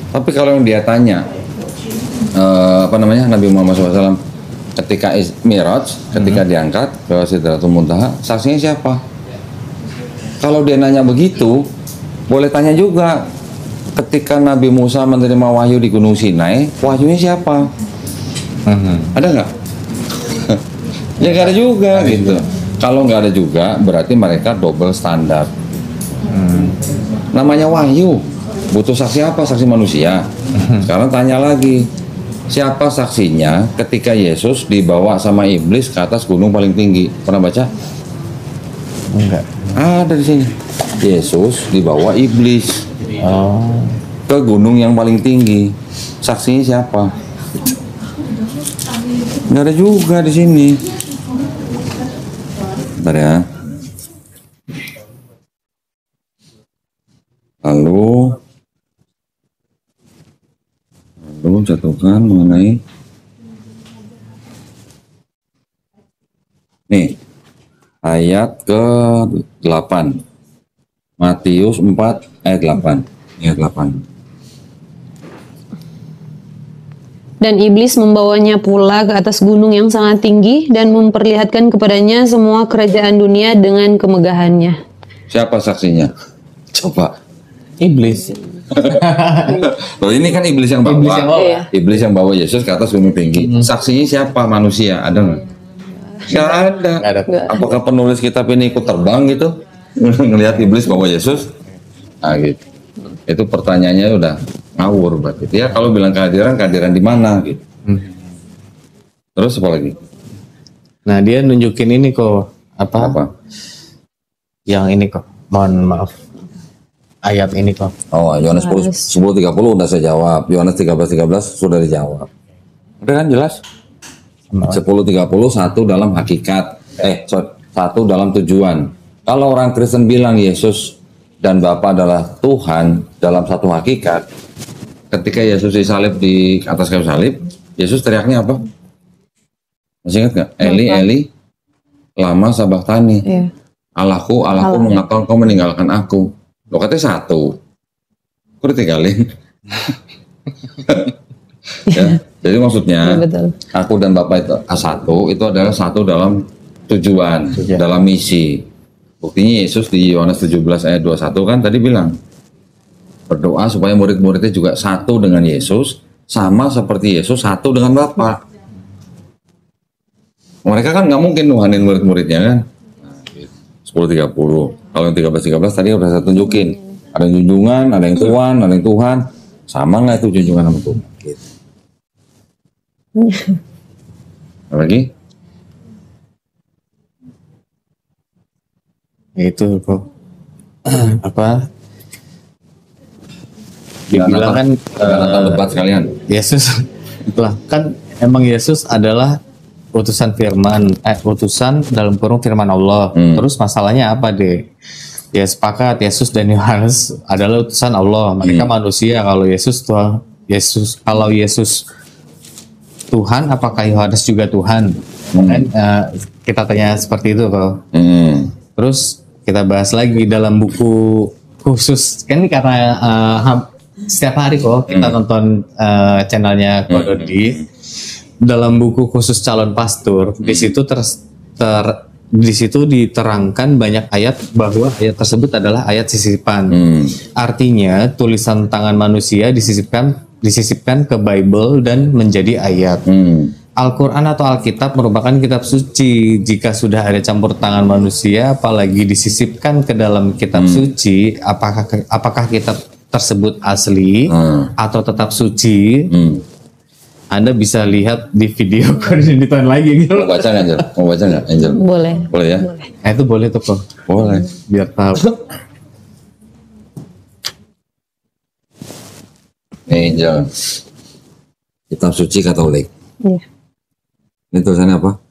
Tapi kalau yang dia tanya Nabi Muhammad SAW ketika Mi'raj, ketika diangkat ke Sidratul Muntaha, saksinya siapa? Kalau dia nanya begitu, boleh tanya juga ketika Nabi Musa menerima wahyu di Gunung Sinai, wahyunya siapa? Ada nggak? Ya nggak ada juga gitu. Kalau nggak ada juga, berarti mereka double standar. Namanya wahyu, butuh saksi apa? Saksi manusia. Sekarang tanya lagi, siapa saksinya ketika Yesus dibawa sama iblis ke atas gunung paling tinggi? Pernah baca? Enggak. Ada di sini. Yesus dibawa iblis ke gunung yang paling tinggi. Saksinya siapa? Nggak ada juga di sini. Bentar ya. Lalu jatuhkan mengenai nih ayat ke-8 Matius 4 ayat 8 ayat 8. Dan iblis membawanya pula ke atas gunung yang sangat tinggi dan memperlihatkan kepadanya semua kerajaan dunia dengan kemegahannya. Siapa saksinya? Coba. Iblis. Loh ini kan iblis yang bawa. Iblis yang bawa Yesus ke atas gunung tinggi. Saksinya siapa? Manusia. Ada nggak? Nggak ada. Apakah penulis kitab ini ikut terbang gitu? Ngelihat iblis bawa Yesus? Nah gitu. Itu pertanyaannya udah ngawur berarti. Ya kalau bilang kehadiran di mana gitu. Terus apa lagi? Nah dia nunjukin ini kok apa? Yang ini kok. Mohon maaf. Ayat ini kok. Oh, Yohanes 10:30 udah saya jawab. Yohanes 13:13 sudah dijawab. Udah kan jelas? 10:30 satu dalam hakikat. Satu dalam tujuan. Kalau orang Kristen bilang Yesus dan Bapa adalah Tuhan dalam satu hakikat, ketika Yesus disalib di atas kayu salib, Yesus teriaknya apa? Masih ingat nggak? Eli, Eli, lama sabachthani. Iya. Allahku, mengapa engkau meninggalkan aku? Lo katanya satu, kok ditinggalin? Ya, jadi maksudnya Betul. aku dan Bapak itu satu, itu adalah satu dalam tujuan, dalam misi. Buktinya Yesus di Yohanes 17 ayat 21 kan tadi bilang, berdoa supaya murid-muridnya juga satu dengan Yesus, sama seperti Yesus satu dengan Bapa. Mereka kan nggak mungkin nuhanin murid-muridnya kan. 10:30. Kalau yang 13:13 tadi udah saya tunjukin. Ada yang junjungan, ada yang Tuhan, ada yang Tuhan. Sama nggak itu junjungan sama Tuhan? Gitu. Apa lagi? Itu kok apa dibilang kan nonton debat sekalian. Yesus lah kan emang Yesus adalah utusan utusan dalam kurung firman Allah. Terus masalahnya apa deh? Ya sepakat Yesus dan Yohanes adalah utusan Allah. Mereka manusia. Kalau Yesus Tuhan, apakah Yohanes juga Tuhan? Kan kita tanya seperti itu kok. Terus kita bahas lagi dalam buku khusus kan ini karena setiap hari kok kita nonton channelnya Kododi. Dalam buku khusus calon pastor di situ di situ diterangkan banyak ayat bahwa ayat tersebut adalah ayat sisipan. Artinya tulisan tangan manusia disisipkan ke Bible dan menjadi ayat. Al-Quran atau Alkitab merupakan kitab suci. Jika sudah ada campur tangan manusia, apalagi disisipkan ke dalam kitab suci, apakah kitab tersebut asli atau tetap suci? Anda bisa lihat di video koordinatan lagi gitu. Mau baca nggak, Angel? Mau baca nggak, Angel? Boleh. Boleh ya? Boleh. Nah, itu boleh tuh kok. Boleh. Biar tahu. Angel. Kitab suci Katolik. Iya. Ini tulisannya apa?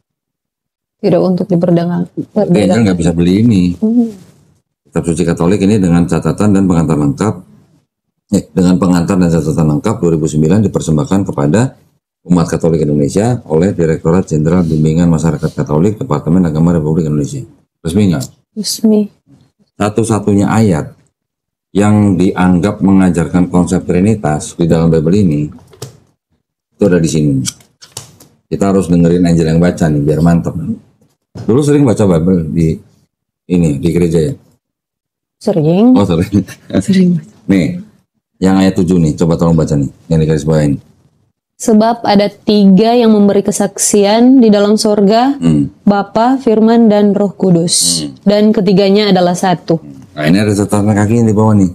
Tidak untuk diperdagangkan. Angel nggak bisa beli ini. Kitab suci Katolik ini dengan catatan dan pengantar lengkap. Dengan pengantar dan catatan lengkap 2009 dipersembahkan kepada umat Katolik Indonesia oleh Direktorat Jenderal Bimbingan Masyarakat Katolik Departemen Agama Republik Indonesia. Resmi nggak? Resmi. Satu-satunya ayat yang dianggap mengajarkan konsep Trinitas di dalam Bible ini itu ada di sini. Kita harus dengerin Angel yang baca nih biar mantap. Dulu sering baca Bible di gereja ya? Sering. Oh sering. Sering. Nih, yang ayat 7 nih, coba tolong baca nih, yang di garis bawah ini. Sebab ada 3 yang memberi kesaksian di dalam sorga, Bapa, Firman, dan Roh Kudus. Dan ketiganya adalah satu. Nah ini ada catatan kaki yang di bawah nih.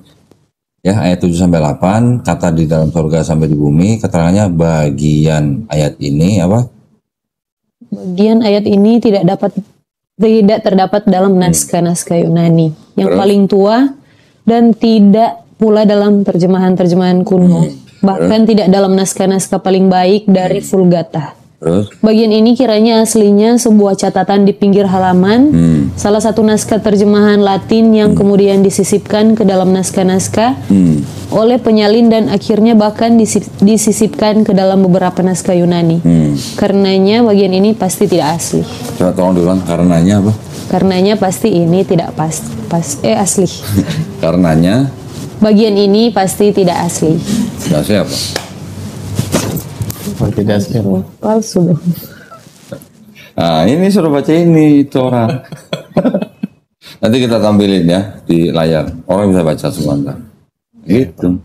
Ya, ayat 7-8, kata di dalam sorga sampai di bumi, keterangannya bagian ayat ini apa? Bagian ayat ini tidak terdapat dalam naskah-naskah Yunani yang paling tua dan tidak pula dalam terjemahan-terjemahan kuno. Bahkan tidak dalam naskah-naskah paling baik dari Vulgata. Terus? Bagian ini kiranya aslinya sebuah catatan di pinggir halaman, salah satu naskah terjemahan Latin yang kemudian disisipkan ke dalam naskah-naskah oleh penyalin dan akhirnya bahkan disisipkan ke dalam beberapa naskah Yunani. Karenanya bagian ini pasti tidak asli. Coba tolong diulang, karenanya apa? Karenanya pasti ini tidak asli. Karenanya? Bagian ini pasti tidak asli. Tidak asli apa? Oh, tidak asli. Palsu. Nah ini suruh baca ini itu orang. Nanti kita tampilin ya di layar. Orang bisa baca semua ntar. Gitu.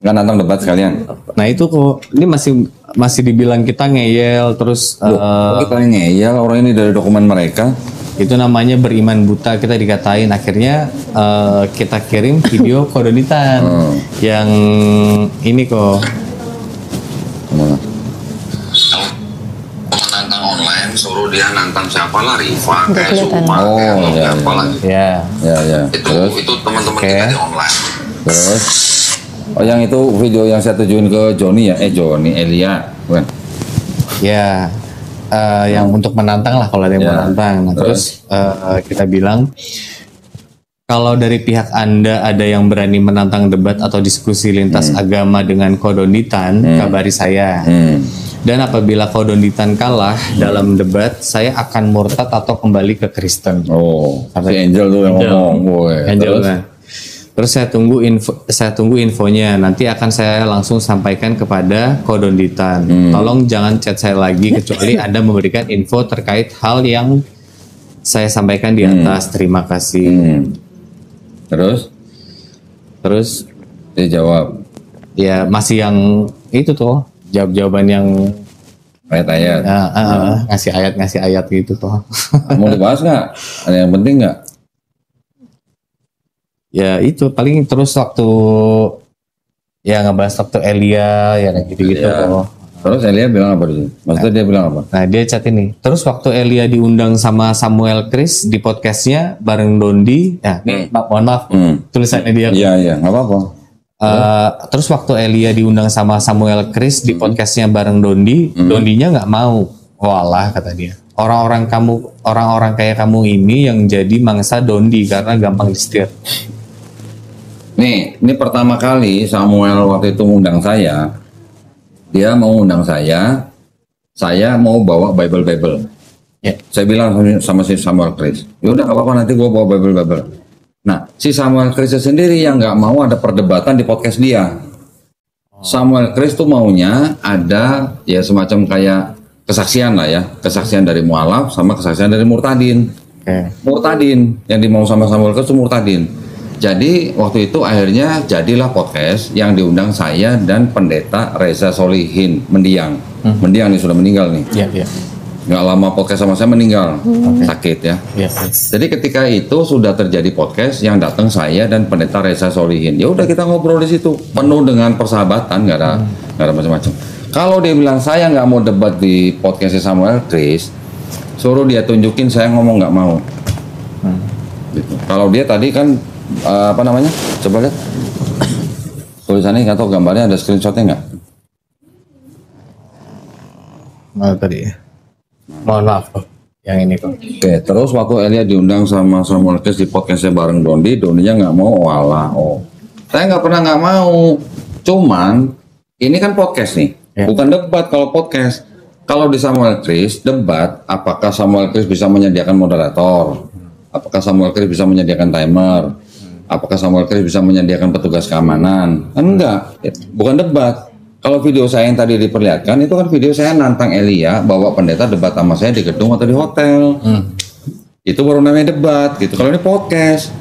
Nggak nantang debat sekalian. Nah itu kok ini masih dibilang kita ngeyel terus Kita ngeyel orang ini dari dokumen mereka. itu namanya beriman buta. Kita dikatain akhirnya kita kirim video kodonitan yang ini kok. Kemana? Menantang online suruh dia nantang siapa lah, Riva kayak Suma kayak siapa lah. Ya. Itu teman-teman kita di online. Terus oh yang itu video yang saya tujuin ke Joni ya, Joni Elia bukan? Ya, yang untuk menantang lah kalau ada yang menantang. Nah, terus kita bilang kalau dari pihak Anda ada yang berani menantang debat atau diskusi lintas agama dengan kodonitan, kabari saya. Dan apabila kodonitan kalah dalam debat, saya akan murtad atau kembali ke Kristen. Oh, si Angel tuh yang ngomong. Angel. Nah. Terus saya tunggu infonya. Nanti akan saya langsung sampaikan kepada Kodonditan. Tolong jangan chat saya lagi kecuali Anda memberikan info terkait hal yang saya sampaikan di atas. Terima kasih. Terus dia jawab. Ya masih yang itu tuh, jawaban yang ayat-ayat. Ngasih ayat gitu tuh. Mau dibahas nggak? Ada yang penting nggak? Ya itu paling terus waktu ya ngebahas waktu Elia ya gitu-gitu. Terus Elia bilang apa dulu? Maksudnya dia bilang apa? Nah dia chat ini. Terus waktu Elia diundang sama Samuel Chris di podcastnya bareng Dondi. Nah ini mohon maaf tulisannya dia. Iya nggak apa-apa. Terus waktu Elia diundang sama Samuel Chris di podcastnya bareng Dondi, Dondinya nggak mau. Walah kata dia. Orang-orang kayak kamu ini yang jadi mangsa Dondi karena gampang disetir. Ini pertama kali Samuel waktu itu ngundang saya. Dia mau undang saya mau bawa Bible. Yeah. Saya bilang sama si Samuel Chris, yaudah gak apa-apa nanti gue bawa Bible. Nah, si Samuel Chris sendiri yang gak mau ada perdebatan di podcast dia. Samuel Chris tuh maunya ada ya semacam kayak kesaksian lah ya, kesaksian dari mualaf sama kesaksian dari murtadin. Murtadin yang dimau sama Samuel Chris itu murtadin. Jadi waktu itu akhirnya jadilah podcast yang diundang saya dan Pendeta Reza Solihin Mendiang. Mendiang nih sudah meninggal nih. Iya. Nggak lama podcast sama saya meninggal, sakit ya. Jadi ketika itu sudah terjadi podcast yang datang saya dan Pendeta Reza Solihin. Ya udah kita ngobrol di situ penuh dengan persahabatan, nggak ada macam-macam. Kalau dia bilang saya nggak mau debat di podcastnya Samuel Chris, suruh dia tunjukin saya ngomong nggak mau. Gitu. Kalau dia tadi kan apa namanya? Coba lihat tulisannya atau gambarnya ada screenshotnya nggak? Mana tadi? Mohon maaf yang ini kok. Oke, terus waktu Elia diundang sama Samuel Chris di podcastnya bareng Dondinya nggak mau. Saya nggak pernah nggak mau. Cuman ini kan podcast nih, bukan debat. Kalau podcast, kalau di Samuel Chris debat, apakah Samuel Chris bisa menyediakan moderator? Apakah Samuel Chris bisa menyediakan timer? Apakah Samuel Chris bisa menyediakan petugas keamanan? Kan enggak, bukan debat. Kalau video saya yang tadi diperlihatkan, itu kan video saya nantang Elia bawa pendeta debat sama saya di gedung atau di hotel. Itu baru namanya debat gitu. Kalau ini podcast.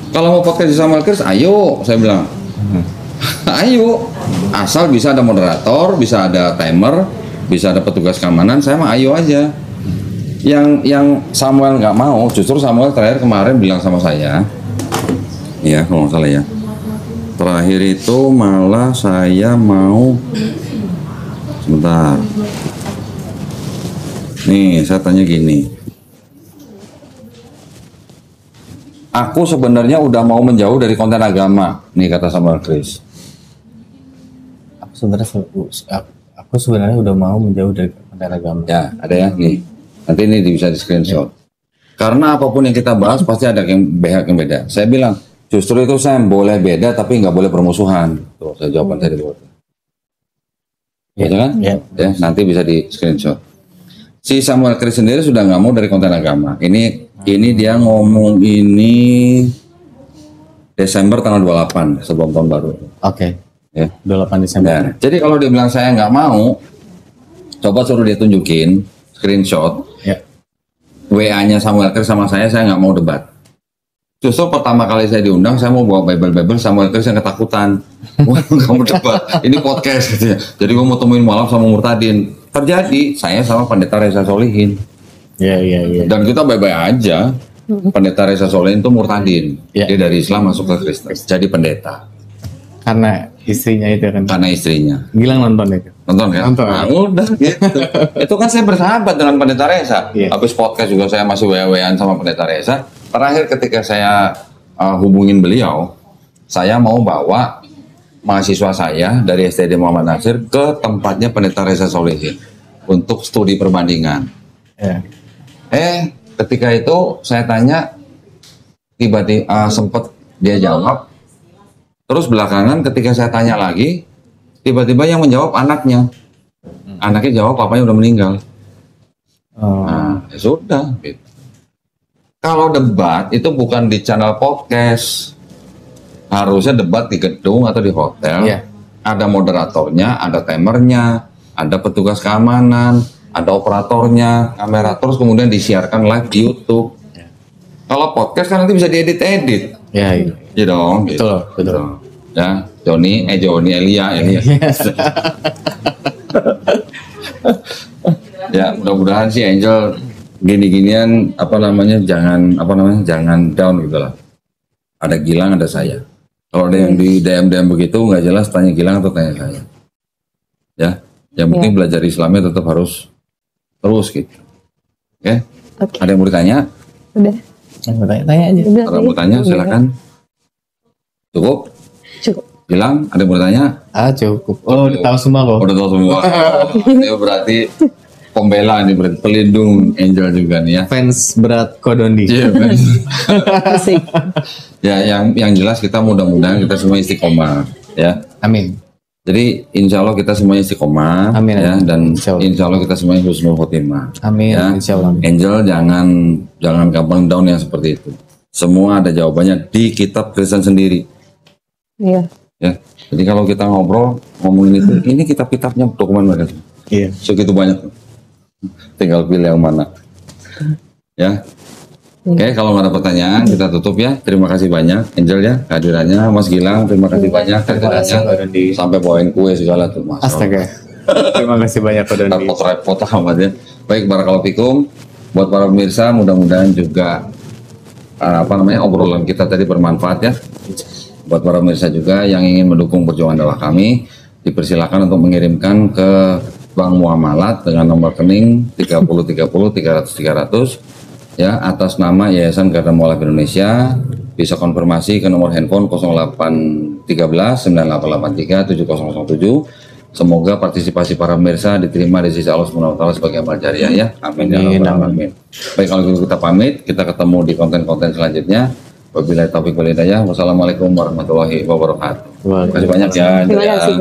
Kalau mau podcast di Samuel Chris, ayo, saya bilang. Ayo. Asal bisa ada moderator, bisa ada timer, bisa ada petugas keamanan, saya mah ayo aja. Yang Samuel nggak mau, justru Samuel terakhir kemarin bilang sama saya, ya kalau nggak salah ya, terakhir itu malah saya mau, sebentar, nih saya tanya gini, aku sebenarnya udah mau menjauh dari konten agama, nih kata Samuel Chris. Aku sebenarnya udah mau menjauh dari konten agama. Ya ada ya nih. Nanti ini bisa di screenshot. Karena apapun yang kita bahas pasti ada yang beda. Saya bilang justru itu saya boleh beda tapi nggak boleh permusuhan. Tuh saya jawaban tadi buat. Ya kan? Ya, nanti bisa di screenshot. Si Samuel Chris sendiri sudah nggak mau dari konten agama. Ini dia ngomong ini Desember tanggal 28 sebelum tahun baru. Oke. Ya. 28 Desember. Nah, jadi kalau dia bilang saya nggak mau, coba suruh dia tunjukin screenshot WA-nya Samuel Chris sama saya nggak mau debat. Justru pertama kali saya diundang, saya mau bawa Bible, Samuel Chris yang ketakutan. Wah, kamu debat, ini podcast gitu ya. Jadi gue mau temuin malam sama Murtadin. Terjadi, saya sama Pendeta Reza Solihin. Iya. Dan kita baik-baik aja. Pendeta Reza Solihin itu Murtadin. Dia dari Islam masuk ke Kristen, jadi pendeta. Karena istrinya itu kan. Karena istrinya. Gilang nonton itu. Nonton kan? Nah, udah gitu. Itu kan saya bersahabat dengan Pendeta Reza. Habis podcast juga saya masih WA-WAan sama Pendeta Reza. Terakhir ketika saya hubungin beliau, saya mau bawa mahasiswa saya dari STD Muhammad Nasir ke tempatnya Pendeta Reza Solihin untuk studi perbandingan. Ketika itu saya tanya, tiba-tiba sempat dia jawab. Terus belakangan ketika saya tanya lagi, tiba-tiba yang menjawab anaknya. Anaknya jawab papanya udah meninggal. Nah, ya sudah. Gitu. Kalau debat itu bukan di channel podcast. harusnya debat di gedung atau di hotel. Iya. Ada moderatornya, ada timernya, ada petugas keamanan, ada operatornya, kamera, terus kemudian disiarkan live di YouTube. Kalau podcast kan nanti bisa diedit-edit. Ya, iya. Iya dong. gitu. Betul, betul. Ya, Joni, Elia. Ya, mudah-mudahan sih Angel gini-ginian jangan down gitu lah. Ada Gilang, ada saya. Kalau ada yang di DM begitu nggak jelas, tanya Gilang atau tanya saya. Ya, yang penting belajar Islamnya tetap harus terus gitu. Oke? Ada yang mau ditanya? Udah. Yang mau tanya aja. Udah. Kalau mau tanya silakan. Cukup? Cukup. Gilang, ada yang mau tanya? Cukup. Oh, udah tahu semua kok. Udah tahu semua. Ini berarti pembela nih, berarti pelindung Angel juga nih ya. Fans berat Kodondi. Iya, Asik. ya, yang jelas kita mudah-mudahan kita semua istiqomah ya. Amin. Jadi insya Allah kita semuanya istiqomah Amin, ya, amin. dan Insya Allah. insya Allah kita semuanya husnul khotimah. Amin. Ya. Insya Allah. Angel jangan gampang down yang seperti itu. Semua ada jawabannya di kitab Kristen sendiri. Iya. Ya. Jadi kalau kita ngomongin itu, ini kitab-kitabnya dokumen mereka. Iya. Segitu banyak. Tinggal pilih yang mana. Ya. Oke, kalau nggak ada pertanyaan kita tutup ya. Terima kasih banyak Angel ya kehadirannya. Mas Gilang terima kasih banyak kehadirannya. Sampai bawain kue segala tuh Mas. Astaga. Terima kasih banyak Kodondi. Repot-repot amat ya. Baik, barakallahu fikum. Buat para pemirsa mudah-mudahan juga obrolan kita tadi bermanfaat ya. Buat para pemirsa juga yang ingin mendukung perjuangan dakwah kami, dipersilakan untuk mengirimkan ke Bank Muamalat dengan nomor rekening 3030 300 300 ya, atas nama Yayasan Garda Mualaf Indonesia. Bisa konfirmasi ke nomor handphone 0813 9883 7007. Semoga partisipasi para pemirsa diterima di sisi Allah Subhanahu wa taala sebagai amal jariah ya. Amin ya rabbal alamin. Baik, kalau gitu kita pamit, kita ketemu di konten-konten selanjutnya. Wabillahi taufiq wal hidayah. Wassalamualaikum warahmatullahi wabarakatuh. Terima kasih banyak ya. Terima kasih.